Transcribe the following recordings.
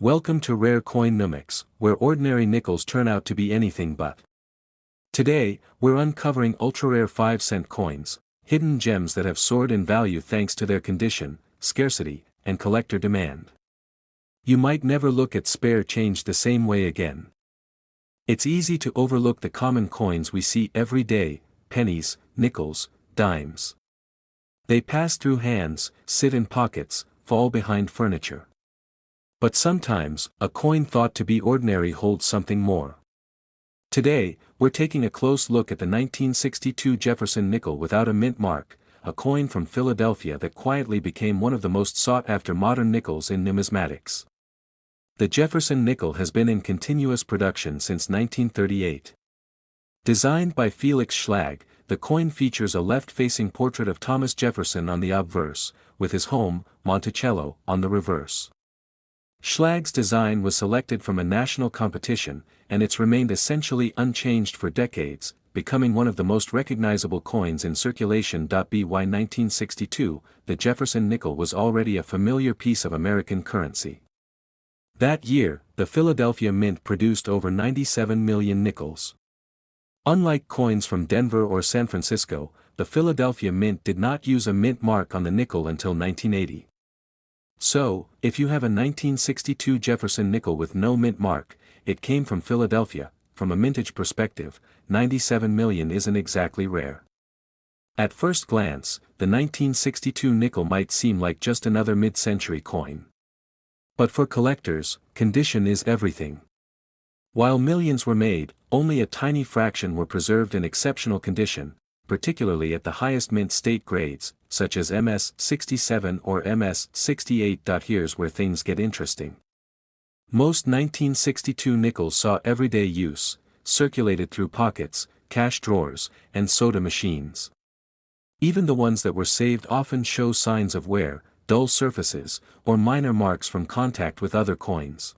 Welcome to Rare Coin Numics, where ordinary nickels turn out to be anything but. Today, we're uncovering ultra-rare 5-cent coins, hidden gems that have soared in value thanks to their condition, scarcity, and collector demand. You might never look at spare change the same way again. It's easy to overlook the common coins we see every day: pennies, nickels, dimes. They pass through hands, sit in pockets, fall behind furniture. But sometimes, a coin thought to be ordinary holds something more. Today, we're taking a close look at the 1962 Jefferson nickel without a mint mark, a coin from Philadelphia that quietly became one of the most sought-after modern nickels in numismatics. The Jefferson nickel has been in continuous production since 1938. Designed by Felix Schlag, the coin features a left-facing portrait of Thomas Jefferson on the obverse, with his home, Monticello, on the reverse. Schlag's design was selected from a national competition, and it's remained essentially unchanged for decades, becoming one of the most recognizable coins in circulation. By 1962, the Jefferson nickel was already a familiar piece of American currency. That year, the Philadelphia Mint produced over 97 million nickels. Unlike coins from Denver or San Francisco, the Philadelphia Mint did not use a mint mark on the nickel until 1980. So, if you have a 1962 Jefferson nickel with no mint mark, it came from Philadelphia. From a mintage perspective, 97 million isn't exactly rare. At first glance, the 1962 nickel might seem like just another mid-century coin. But for collectors, condition is everything. While millions were made, only a tiny fraction were preserved in exceptional condition, particularly at the highest mint state grades, such as MS-67 or MS-68. Here's where things get interesting. Most 1962 nickels saw everyday use, circulated through pockets, cash drawers, and soda machines. Even the ones that were saved often show signs of wear, dull surfaces, or minor marks from contact with other coins.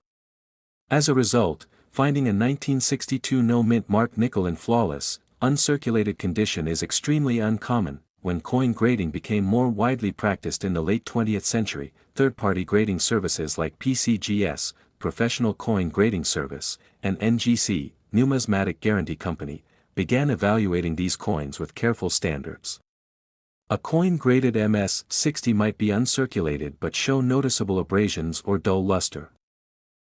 As a result, finding a 1962 no-mint mark nickel in flawless, uncirculated condition is extremely uncommon. When coin grading became more widely practiced in the late 20th century, third-party grading services like PCGS, Professional Coin Grading Service, and NGC, Numismatic Guarantee Company, began evaluating these coins with careful standards. A coin graded MS-60 might be uncirculated but show noticeable abrasions or dull luster.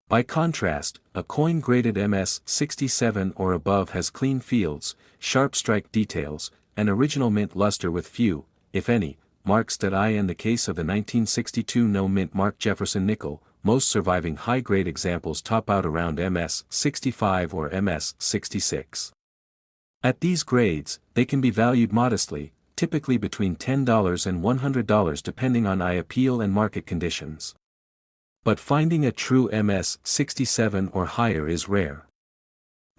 By contrast, a coin graded MS-67 or above has clean fields, sharp strike details, and original mint luster with few, if any, marks. In the case of the 1962 no-mint mark Jefferson nickel, most surviving high-grade examples top out around MS-65 or MS-66. At these grades, they can be valued modestly, typically between $10 and $100 depending on eye appeal and market conditions. But finding a true MS-67 or higher is rare.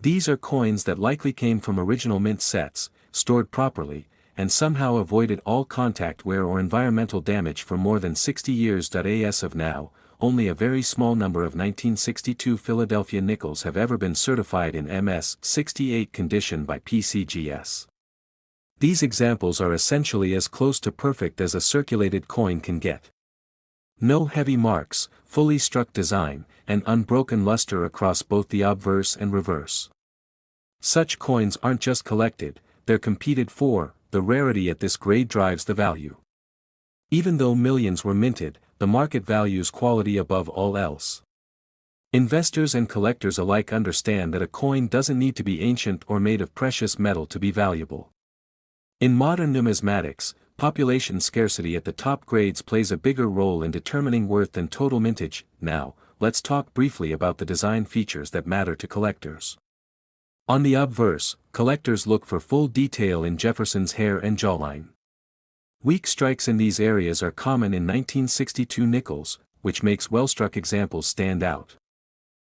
These are coins that likely came from original mint sets, stored properly, and somehow avoided all contact wear or environmental damage for more than 60 years. As of now, only a very small number of 1962 Philadelphia nickels have ever been certified in MS-68 condition by PCGS. These examples are essentially as close to perfect as a circulated coin can get. No heavy marks, fully struck design, and unbroken luster across both the obverse and reverse. Such coins aren't just collected, they're competed for. The rarity at this grade drives the value. Even though millions were minted, the market values quality above all else. Investors and collectors alike understand that a coin doesn't need to be ancient or made of precious metal to be valuable. In modern numismatics, population scarcity at the top grades plays a bigger role in determining worth than total mintage. Now, let's talk briefly about the design features that matter to collectors. On the obverse, collectors look for full detail in Jefferson's hair and jawline. Weak strikes in these areas are common in 1962 nickels, which makes well-struck examples stand out.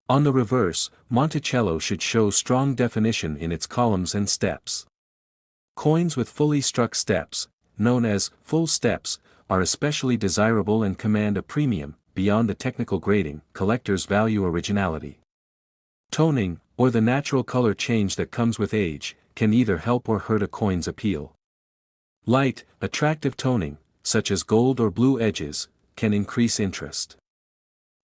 On the reverse, Monticello should show strong definition in its columns and steps. Coins with fully struck steps, known as full steps, are especially desirable and command a premium. Beyond the technical grading, collectors value originality. Toning, or the natural color change that comes with age, can either help or hurt a coin's appeal. Light, attractive toning, such as gold or blue edges, can increase interest.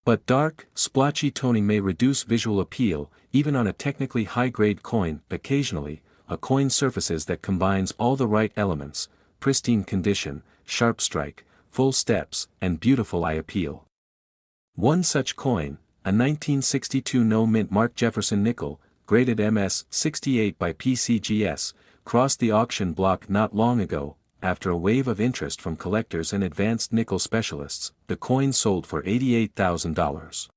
But dark, splotchy toning may reduce visual appeal, even on a technically high-grade coin. Occasionally, a coin surfaces that combines all the right elements: pristine condition, sharp strike, full steps, and beautiful eye appeal. One such coin, a 1962 no-mint mark Jefferson nickel, graded MS-68 by PCGS, crossed the auction block not long ago. After a wave of interest from collectors and advanced nickel specialists, the coin sold for $88,000.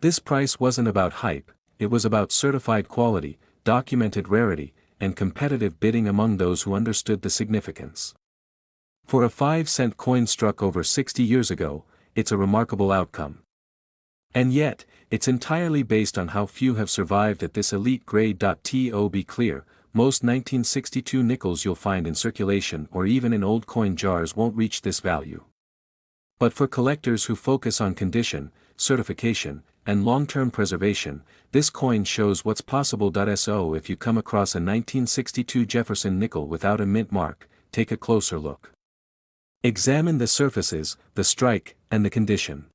This price wasn't about hype, it was about certified quality, documented rarity, and competitive bidding among those who understood the significance. For a 5-cent coin struck over 60 years ago, it's a remarkable outcome. And yet, it's entirely based on how few have survived at this elite grade. To be clear, most 1962 nickels you'll find in circulation or even in old coin jars won't reach this value. But for collectors who focus on condition, certification, and long-term preservation, this coin shows what's possible. So if you come across a 1962 Jefferson nickel without a mint mark, take a closer look. Examine the surfaces, the strike, and the condition.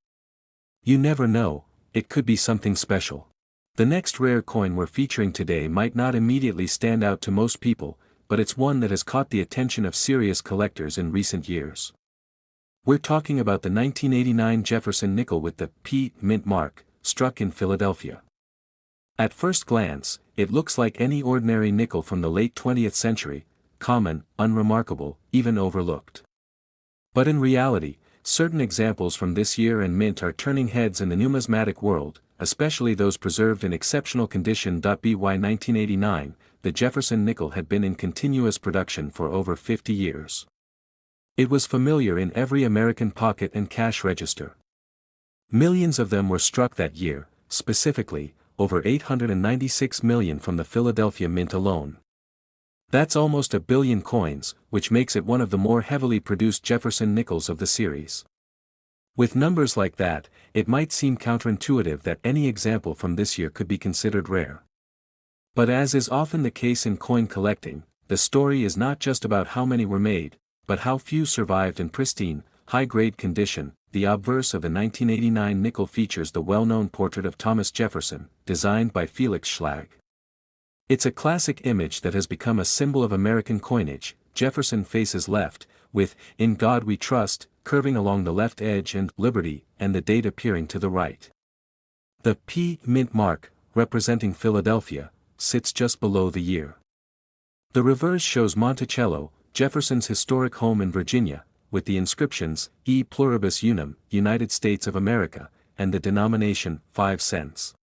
You never know, it could be something special. The next rare coin we're featuring today might not immediately stand out to most people, but it's one that has caught the attention of serious collectors in recent years. We're talking about the 1989 Jefferson nickel with the P mint mark, struck in Philadelphia. At first glance, it looks like any ordinary nickel from the late 20th century, common, unremarkable, even overlooked. But in reality, certain examples from this year and mint are turning heads in the numismatic world, especially those preserved in exceptional condition. By 1989, the Jefferson nickel had been in continuous production for over 50 years. It was familiar in every American pocket and cash register. Millions of them were struck that year, specifically, over 896 million from the Philadelphia Mint alone. That's almost 1 billion coins, which makes it one of the more heavily produced Jefferson nickels of the series. With numbers like that, it might seem counterintuitive that any example from this year could be considered rare. But as is often the case in coin collecting, the story is not just about how many were made, but how few survived in pristine, high-grade condition. The obverse of the 1989 nickel features the well-known portrait of Thomas Jefferson, designed by Felix Schlag. It's a classic image that has become a symbol of American coinage. Jefferson faces left, with "In God We Trust" curving along the left edge and "Liberty" and the date appearing to the right. The P mint mark, representing Philadelphia, sits just below the year. The reverse shows Monticello, Jefferson's historic home in Virginia, with the inscriptions E pluribus unum, United States of America, and the denomination 5 cents.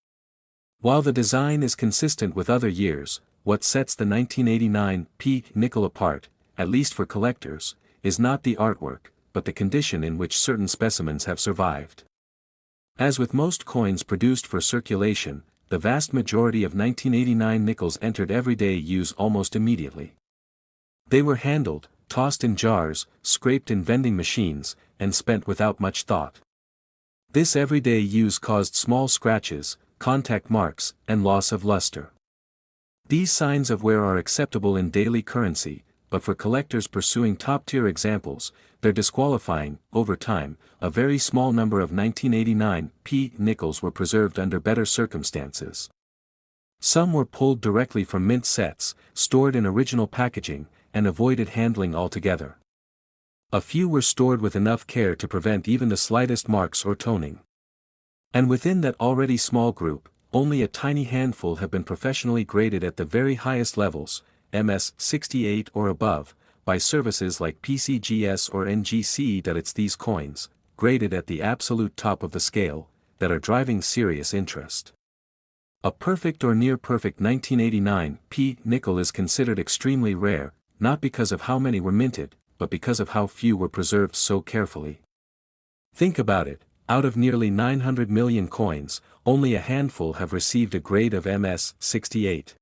While the design is consistent with other years, what sets the 1989 P nickel apart, at least for collectors, is not the artwork, but the condition in which certain specimens have survived. As with most coins produced for circulation, the vast majority of 1989 nickels entered everyday use almost immediately. They were handled, tossed in jars, scraped in vending machines, and spent without much thought. This everyday use caused small scratches, contact marks, and loss of luster. These signs of wear are acceptable in daily currency, but for collectors pursuing top-tier examples, they're disqualifying. Over time, a very small number of 1989 P nickels were preserved under better circumstances. Some were pulled directly from mint sets, stored in original packaging, and avoided handling altogether. A few were stored with enough care to prevent even the slightest marks or toning. And within that already small group, only a tiny handful have been professionally graded at the very highest levels, MS-68 or above, by services like PCGS or NGC. It's these coins, graded at the absolute top of the scale, that are driving serious interest. A perfect or near-perfect 1989 P nickel is considered extremely rare, not because of how many were minted, but because of how few were preserved so carefully. Think about it, out of nearly 900 million coins, only a handful have received a grade of MS-68.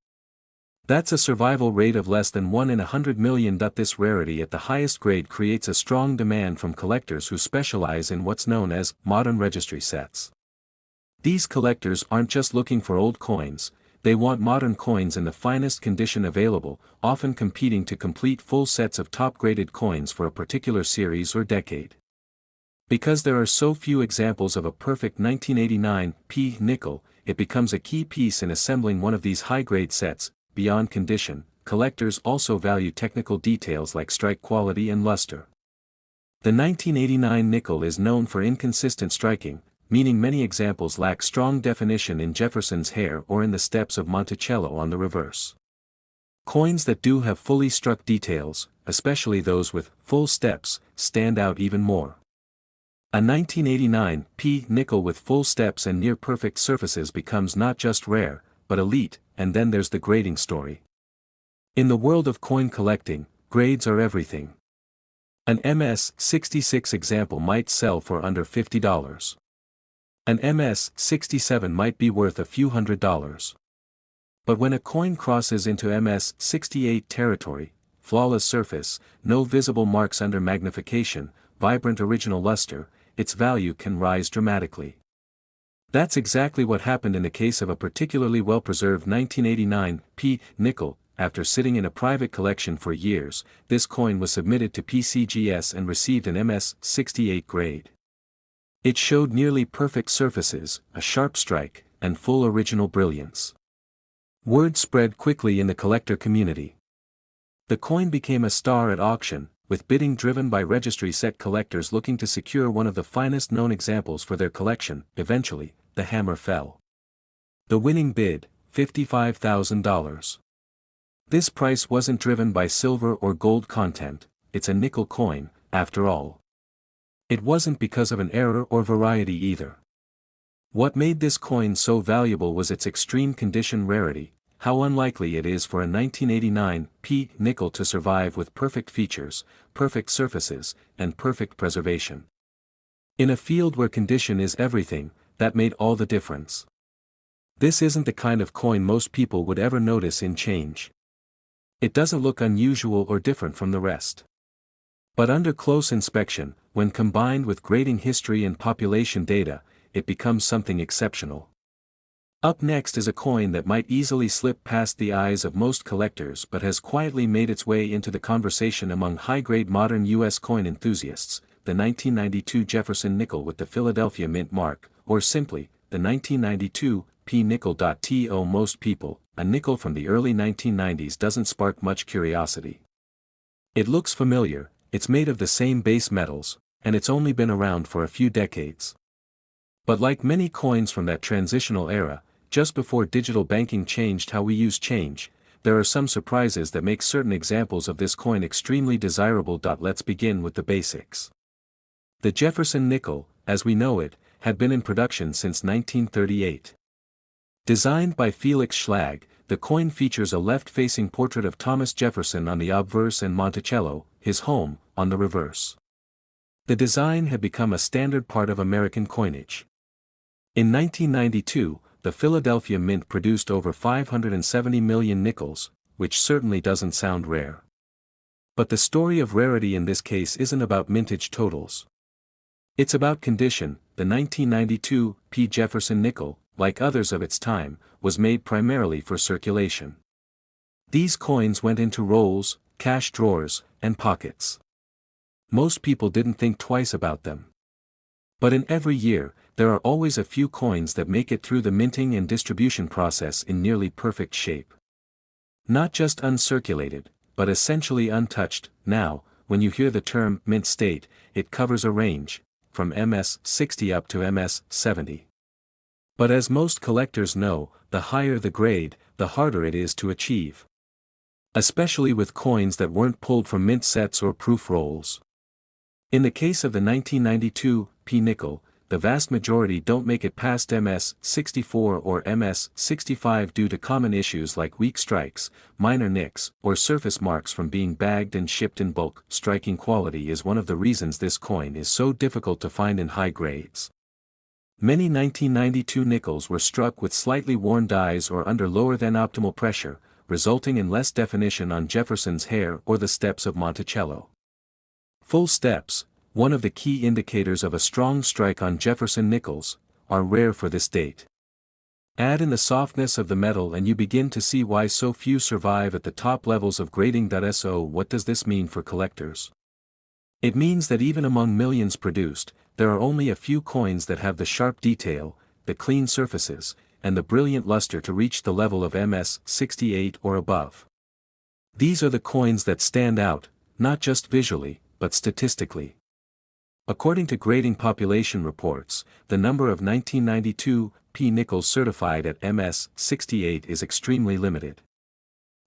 That's a survival rate of less than 1 in 100 million. This rarity at the highest grade creates a strong demand from collectors who specialize in what's known as modern registry sets. These collectors aren't just looking for old coins, they want modern coins in the finest condition available, often competing to complete full sets of top-graded coins for a particular series or decade. Because there are so few examples of a perfect 1989 P nickel, it becomes a key piece in assembling one of these high-grade sets. Beyond condition, collectors also value technical details like strike quality and luster. The 1989 nickel is known for inconsistent striking, meaning many examples lack strong definition in Jefferson's hair or in the steps of Monticello on the reverse. Coins that do have fully struck details, especially those with full steps, stand out even more. A 1989 P nickel with full steps and near-perfect surfaces becomes not just rare, but elite, and then there's the grading story. In the world of coin collecting, grades are everything. An MS-66 example might sell for under $50. An MS-67 might be worth a few $100s. But when a coin crosses into MS-68 territory, flawless surface, no visible marks under magnification, vibrant original luster, its value can rise dramatically. That's exactly what happened in the case of a particularly well-preserved 1989 P nickel. After sitting in a private collection for years, this coin was submitted to PCGS and received an MS-68 grade. It showed nearly perfect surfaces, a sharp strike, and full original brilliance. Word spread quickly in the collector community. The coin became a star at auction, with bidding driven by registry set collectors looking to secure one of the finest known examples for their collection. Eventually, the hammer fell. The winning bid, $55,000. This price wasn't driven by silver or gold content, it's a nickel coin, after all. It wasn't because of an error or variety either. What made this coin so valuable was its extreme condition rarity, how unlikely it is for a 1989 P nickel to survive with perfect features, perfect surfaces, and perfect preservation. In a field where condition is everything, that made all the difference. This isn't the kind of coin most people would ever notice in change. It doesn't look unusual or different from the rest. But under close inspection, when combined with grading history and population data, it becomes something exceptional. Up next is a coin that might easily slip past the eyes of most collectors but has quietly made its way into the conversation among high-grade modern U.S. coin enthusiasts, the 1992 Jefferson nickel with the Philadelphia Mint mark, or simply, the 1992 P nickel. To most people, a nickel from the early 1990s doesn't spark much curiosity. It looks familiar, it's made of the same base metals, and it's only been around for a few decades. But like many coins from that transitional era, just before digital banking changed how we use change, there are some surprises that make certain examples of this coin extremely desirable. Let's begin with the basics. The Jefferson nickel, as we know it, had been in production since 1938. Designed by Felix Schlag, the coin features a left-facing portrait of Thomas Jefferson on the obverse and Monticello, his home, on the reverse. The design had become a standard part of American coinage. In 1992, the Philadelphia Mint produced over 570 million nickels, which certainly doesn't sound rare. But the story of rarity in this case isn't about mintage totals. It's about condition. The 1992 P. Jefferson nickel, like others of its time, was made primarily for circulation. These coins went into rolls, cash drawers, and pockets. Most people didn't think twice about them. But in every year, there are always a few coins that make it through the minting and distribution process in nearly perfect shape. Not just uncirculated, but essentially untouched. Now, when you hear the term mint state, it covers a range, from MS-60 up to MS-70. But as most collectors know, the higher the grade, the harder it is to achieve. Especially with coins that weren't pulled from mint sets or proof rolls. In the case of the 1992 P nickel, the vast majority don't make it past MS-64 or MS-65 due to common issues like weak strikes, minor nicks, or surface marks from being bagged and shipped in bulk. Striking quality is one of the reasons this coin is so difficult to find in high grades. Many 1992 nickels were struck with slightly worn dies or under lower than optimal pressure, resulting in less definition on Jefferson's hair or the steps of Monticello. Full steps, one of the key indicators of a strong strike on Jefferson nickels, are rare for this date. Add in the softness of the metal and you begin to see why so few survive at the top levels of grading. So what does this mean for collectors? It means that even among millions produced, there are only a few coins that have the sharp detail, the clean surfaces, and the brilliant luster to reach the level of MS-68 or above. These are the coins that stand out, not just visually, but statistically. According to grading population reports, the number of 1992 P nickels certified at MS-68 is extremely limited.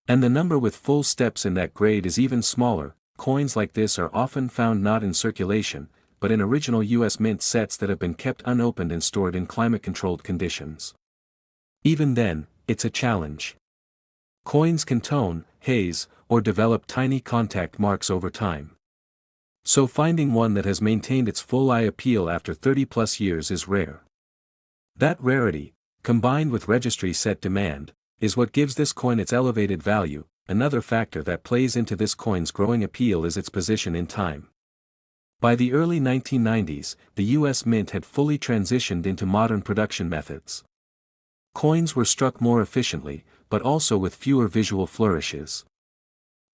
And the number with full steps in that grade is even smaller. Coins like this are often found not in circulation, but in original U.S. Mint sets that have been kept unopened and stored in climate-controlled conditions. Even then, it's a challenge. Coins can tone, haze, or develop tiny contact marks over time. So finding one that has maintained its full eye appeal after 30+ years is rare. That rarity, combined with registry set demand, is what gives this coin its elevated value. Another factor that plays into this coin's growing appeal is its position in time. By the early 1990s, the U.S. Mint had fully transitioned into modern production methods. Coins were struck more efficiently, but also with fewer visual flourishes.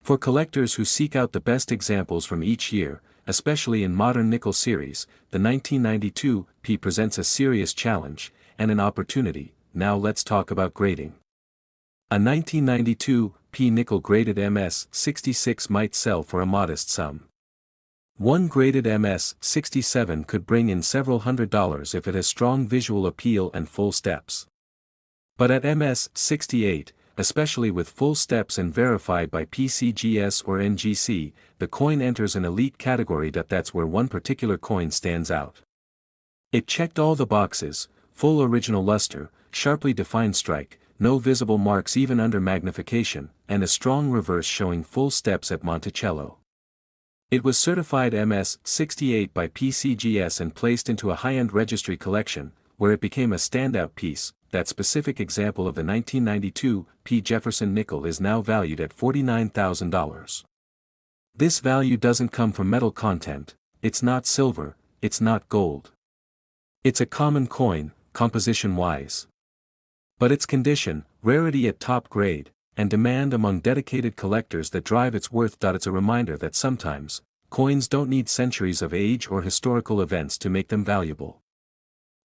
For collectors who seek out the best examples from each year, especially in modern nickel series, the 1992 P presents a serious challenge, and an opportunity. Now let's talk about grading. A 1992 P nickel graded MS-66 might sell for a modest sum. One graded MS-67 could bring in several $100s if it has strong visual appeal and full steps. But at MS-68, especially with full steps and verified by PCGS or NGC, the coin enters an elite category. That's where one particular coin stands out. It checked all the boxes: full original luster, sharply defined strike, no visible marks even under magnification, and a strong reverse showing full steps at Monticello. It was certified MS-68 by PCGS and placed into a high-end registry collection, where it became a standout piece. That specific example of the 1992 P Jefferson nickel is now valued at $49,000. This value doesn't come from metal content, it's not silver, it's not gold. It's a common coin, composition-wise. But its condition, rarity at top grade, and demand among dedicated collectors that drive its worth. It's a reminder that sometimes, coins don't need centuries of age or historical events to make them valuable.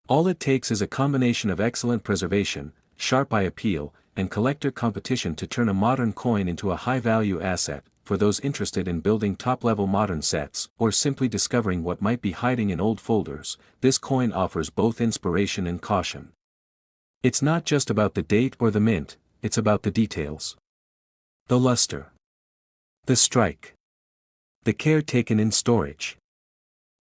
All it takes is a combination of excellent preservation, sharp eye appeal, and collector competition to turn a modern coin into a high-value asset. For those interested in building top-level modern sets, or simply discovering what might be hiding in old folders, this coin offers both inspiration and caution. It's not just about the date or the mint, it's about the details. The luster. The strike. The care taken in storage.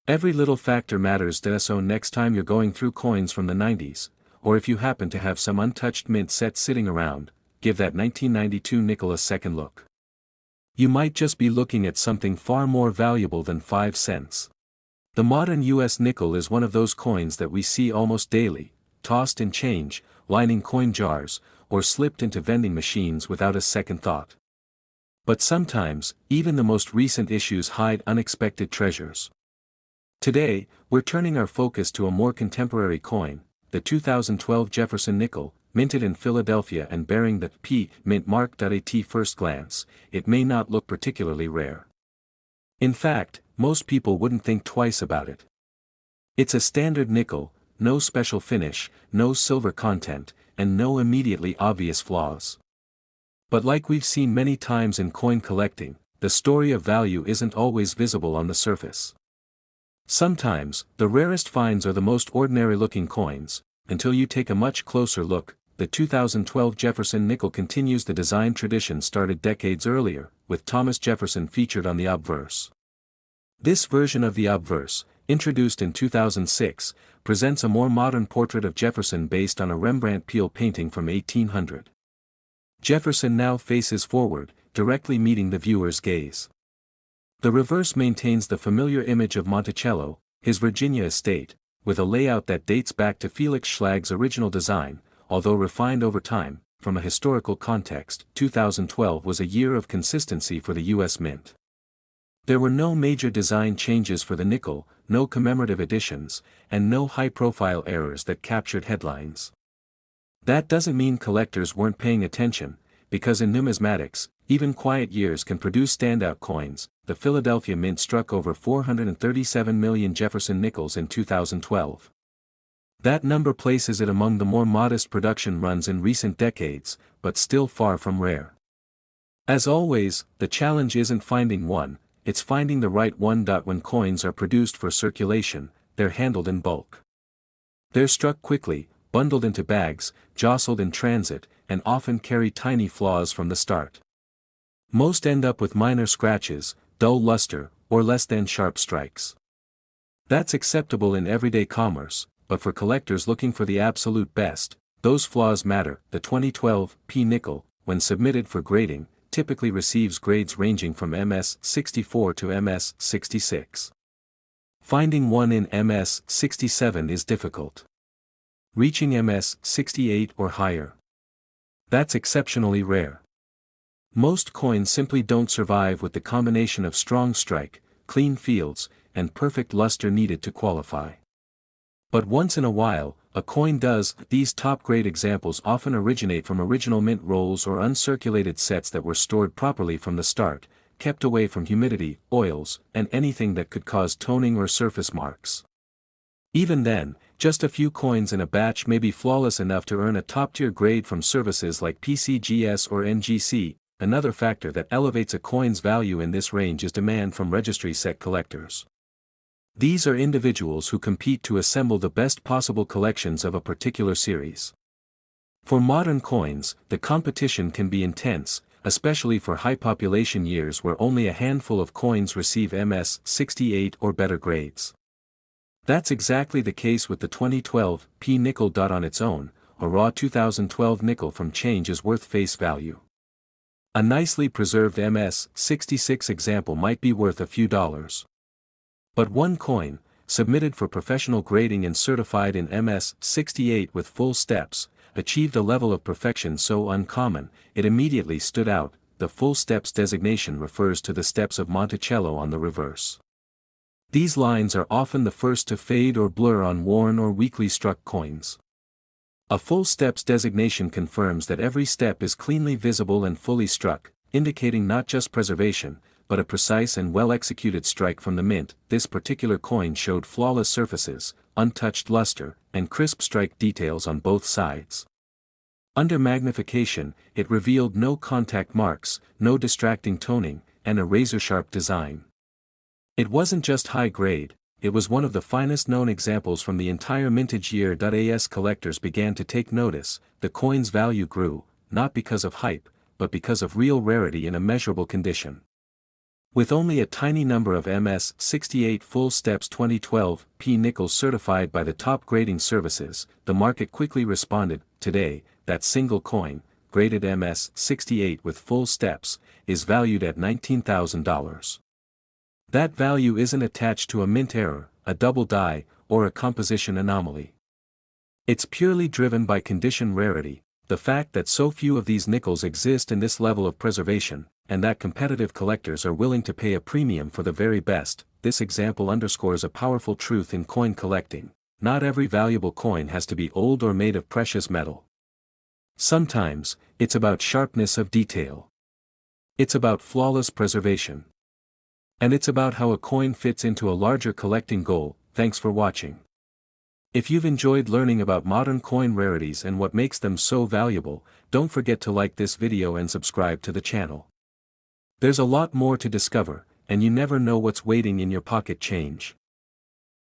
Every little factor matters. So next time you're going through coins from the 90s, or if you happen to have some untouched mint set sitting around, give that 1992 nickel a second look. You might just be looking at something far more valuable than 5 cents. The modern US nickel is one of those coins that we see almost daily, tossed in change, lining coin jars, or slipped into vending machines without a second thought. But sometimes, even the most recent issues hide unexpected treasures. Today, we're turning our focus to a more contemporary coin, the 2012 Jefferson nickel, minted in Philadelphia and bearing the P mint mark. At first glance, it may not look particularly rare. In fact, most people wouldn't think twice about it. It's a standard nickel, no special finish, no silver content, and no immediately obvious flaws. But like we've seen many times in coin collecting, the story of value isn't always visible on the surface. Sometimes, the rarest finds are the most ordinary-looking coins, until you take a much closer look. The 2012 Jefferson nickel continues the design tradition started decades earlier, with Thomas Jefferson featured on the obverse. This version of the obverse, introduced in 2006, presents a more modern portrait of Jefferson based on a Rembrandt Peale painting from 1800. Jefferson now faces forward, directly meeting the viewer's gaze. The reverse maintains the familiar image of Monticello, his Virginia estate, with a layout that dates back to Felix Schlag's original design, although refined over time. From a historical context, 2012 was a year of consistency for the U.S. Mint. There were no major design changes for the nickel, no commemorative additions, and no high-profile errors that captured headlines. That doesn't mean collectors weren't paying attention, because in numismatics, even quiet years can produce standout coins. The Philadelphia Mint struck over 437 million Jefferson nickels in 2012. That number places it among the more modest production runs in recent decades, but still far from rare. As always, the challenge isn't finding one, it's finding the right one. When coins are produced for circulation, they're handled in bulk. They're struck quickly, bundled into bags, jostled in transit, and often carry tiny flaws from the start. Most end up with minor scratches, dull luster, or less than sharp strikes. That's acceptable in everyday commerce, but for collectors looking for the absolute best, those flaws matter. The 2012 P nickel, when submitted for grading, typically receives grades ranging from MS64 to MS66. Finding one in MS67 is difficult. Reaching MS68 or higher. That's exceptionally rare. Most coins simply don't survive with the combination of strong strike, clean fields, and perfect luster needed to qualify. But once in a while, a coin does. These top-grade examples often originate from original mint rolls or uncirculated sets that were stored properly from the start, kept away from humidity, oils, and anything that could cause toning or surface marks. Even then, just a few coins in a batch may be flawless enough to earn a top-tier grade from services like PCGS or NGC. Another factor that elevates a coin's value in this range is demand from registry set collectors. These are individuals who compete to assemble the best possible collections of a particular series. For modern coins, the competition can be intense, especially for high population years where only a handful of coins receive MS68 or better grades. That's exactly the case with the 2012 P nickel. On its own, a raw 2012 nickel from change is worth face value. A nicely preserved MS66 example might be worth a few dollars. But one coin, submitted for professional grading and certified in MS68 with full steps, achieved a level of perfection so uncommon, it immediately stood out. The full steps designation refers to the steps of Monticello on the reverse. These lines are often the first to fade or blur on worn or weakly struck coins. A full steps designation confirms that every step is cleanly visible and fully struck, indicating not just preservation, but a precise and well-executed strike from the mint. This particular coin showed flawless surfaces, untouched luster, and crisp strike details on both sides. Under magnification, it revealed no contact marks, no distracting toning, and a razor-sharp design. It wasn't just high grade, it was one of the finest known examples from the entire mintage year. As collectors began to take notice, the coin's value grew, not because of hype, but because of real rarity in a measurable condition. With only a tiny number of MS68 full steps 2012 P nickels certified by the top grading services, the market quickly responded. Today, that single coin, graded MS68 with full steps, is valued at $19,000. That value isn't attached to a mint error, a double die, or a composition anomaly. It's purely driven by condition rarity, the fact that so few of these nickels exist in this level of preservation, and that competitive collectors are willing to pay a premium for the very best. This example underscores a powerful truth in coin collecting: not every valuable coin has to be old or made of precious metal. Sometimes, it's about sharpness of detail. It's about flawless preservation. And it's about how a coin fits into a larger collecting goal. Thanks for watching. If you've enjoyed learning about modern coin rarities and what makes them so valuable, don't forget to like this video and subscribe to the channel. There's a lot more to discover, and you never know what's waiting in your pocket change.